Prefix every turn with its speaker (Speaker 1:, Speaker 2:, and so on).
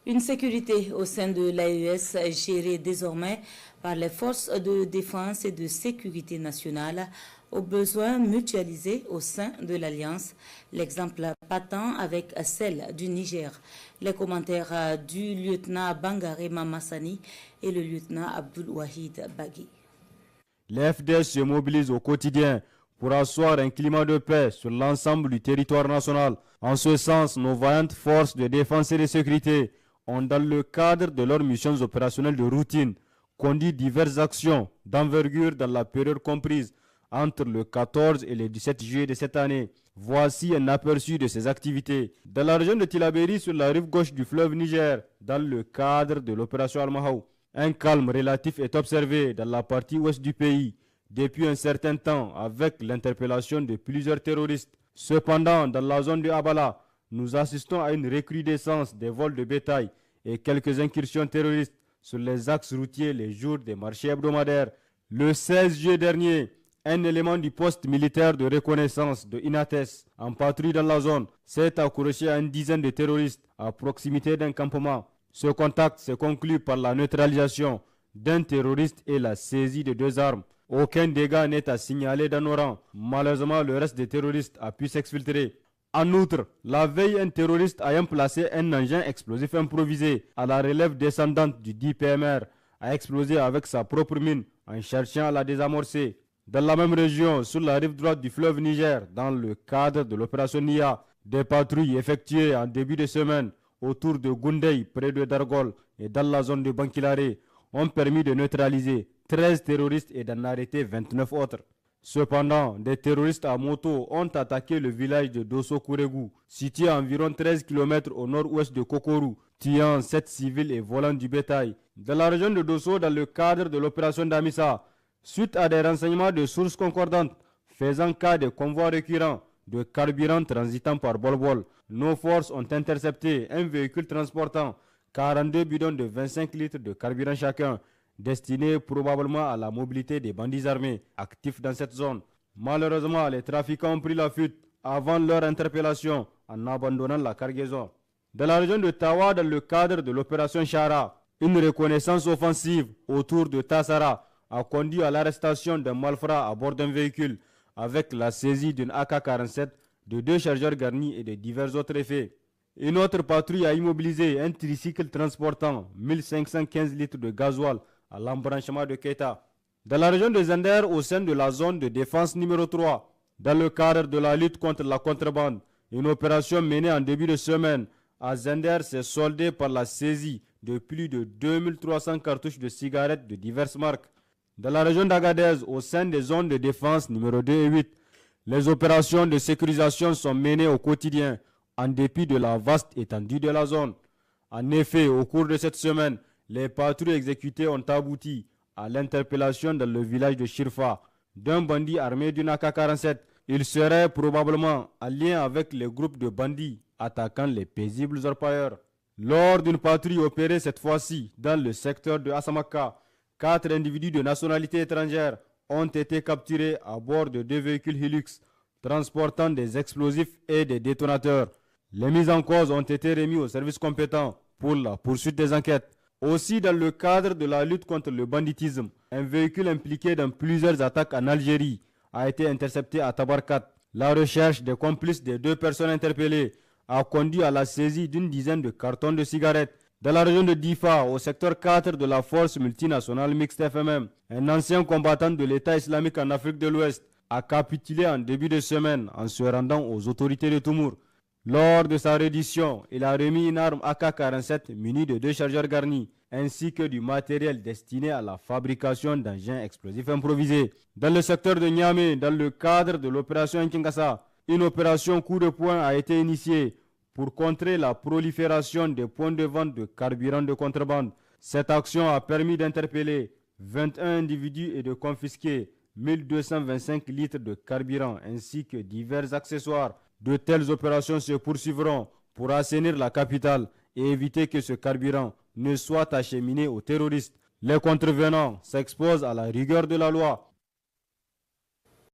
Speaker 1: Une sécurité au sein de l'AES gérée désormais par les forces de défense et de sécurité nationale aux besoins mutualisés au sein de l'Alliance. L'exemple patent avec celle du Niger. Les commentaires du lieutenant Bangare Mamassani et le lieutenant Abdul Wahid Bagui.
Speaker 2: Les FDS se mobilisent au quotidien pour asseoir un climat de paix sur l'ensemble du territoire national. En ce sens, nos vaillantes forces de défense et de sécurité ont, dans le cadre de leurs missions opérationnelles de routine, conduit diverses actions d'envergure dans la période comprise entre le 14 et le 17 juillet de cette année. Voici un aperçu de ces activités. Dans la région de Tillabéri, sur la rive gauche du fleuve Niger, dans le cadre de l'opération Al-Mahaou, un calme relatif est observé dans la partie ouest du pays depuis un certain temps avec l'interpellation de plusieurs terroristes. Cependant, dans la zone de Abala, nous assistons à une recrudescence des vols de bétail et quelques incursions terroristes sur les axes routiers les jours des marchés hebdomadaires. Le 16 juillet dernier, un élément du poste militaire de reconnaissance de Inates, en patrouille dans la zone, s'est accroché à une dizaine de terroristes à proximité d'un campement. Ce contact s'est conclu par la neutralisation d'un terroriste et la saisie de 2 armes. Aucun dégât n'est à signaler dans nos rangs. Malheureusement, le reste des terroristes a pu s'exfiltrer. En outre, la veille, un terroriste ayant placé un engin explosif improvisé à la relève descendante du DPMR a explosé avec sa propre mine en cherchant à la désamorcer. Dans la même région, sur la rive droite du fleuve Niger, dans le cadre de l'opération NIA, des patrouilles effectuées en début de semaine autour de Goundey, près de Dargol et dans la zone de Bankilare, ont permis de neutraliser 13 terroristes et d'en arrêter 29 autres. Cependant, des terroristes à moto ont attaqué le village de Dosso-Kouregou, situé à environ 13 km au nord-ouest de Kokorou, tuant 7 civils et volant du bétail. Dans la région de Dosso, dans le cadre de l'opération Damissa, suite à des renseignements de sources concordantes faisant cas de convois récurrents de carburant transitant par Bol-Bol, nos forces ont intercepté un véhicule transportant 42 bidons de 25 litres de carburant chacun, destinés probablement à la mobilité des bandits armés actifs dans cette zone. Malheureusement, les trafiquants ont pris la fuite avant leur interpellation en abandonnant la cargaison. Dans la région de Tawa, dans le cadre de l'opération Chara, une reconnaissance offensive autour de Tassara a conduit à l'arrestation d'un malfrat à bord d'un véhicule avec la saisie d'une AK-47, de 2 chargeurs garnis et de divers autres effets. Une autre patrouille a immobilisé un tricycle transportant 1515 litres de gasoil à l'embranchement de Keita. Dans la région de Zender, au sein de la zone de défense numéro 3, dans le cadre de la lutte contre la contrebande, une opération menée en début de semaine à Zender s'est soldée par la saisie de plus de 2300 cartouches de cigarettes de diverses marques. Dans la région d'Agadez, au sein des zones de défense numéro 2 et 8, les opérations de sécurisation sont menées au quotidien, en dépit de la vaste étendue de la zone. En effet, au cours de cette semaine, les patrouilles exécutées ont abouti à l'interpellation dans le village de Shirfa d'un bandit armé d'une AK-47. Il serait probablement en lien avec les groupes de bandits attaquant les paisibles orpailleurs. Lors d'une patrouille opérée cette fois-ci dans le secteur de Asamaka, 4 individus de nationalité étrangère ont été capturés à bord de 2 véhicules Hilux transportant des explosifs et des détonateurs. Les mises en cause ont été remises aux services compétents pour la poursuite des enquêtes. Aussi, dans le cadre de la lutte contre le banditisme, un véhicule impliqué dans plusieurs attaques en Algérie a été intercepté à Tabarkat. La recherche des complices des 2 personnes interpellées a conduit à la saisie d'une dizaine de cartons de cigarettes. Dans la région de Difa, au secteur 4 de la force multinationale mixte FMM, un ancien combattant de l'État islamique en Afrique de l'Ouest a capitulé en début de semaine en se rendant aux autorités de Toumour. Lors de sa reddition, il a remis une arme AK-47 munie de 2 chargeurs garnis, ainsi que du matériel destiné à la fabrication d'engins explosifs improvisés. Dans le secteur de Niamey, dans le cadre de l'opération Nkinkasa, une opération coup de poing a été initiée pour contrer la prolifération des points de vente de carburant de contrebande. Cette action a permis d'interpeller 21 individus et de confisquer 1225 litres de carburant ainsi que divers accessoires. De telles opérations se poursuivront pour assainir la capitale et éviter que ce carburant ne soit acheminé aux terroristes. Les contrevenants s'exposent à la rigueur de la loi.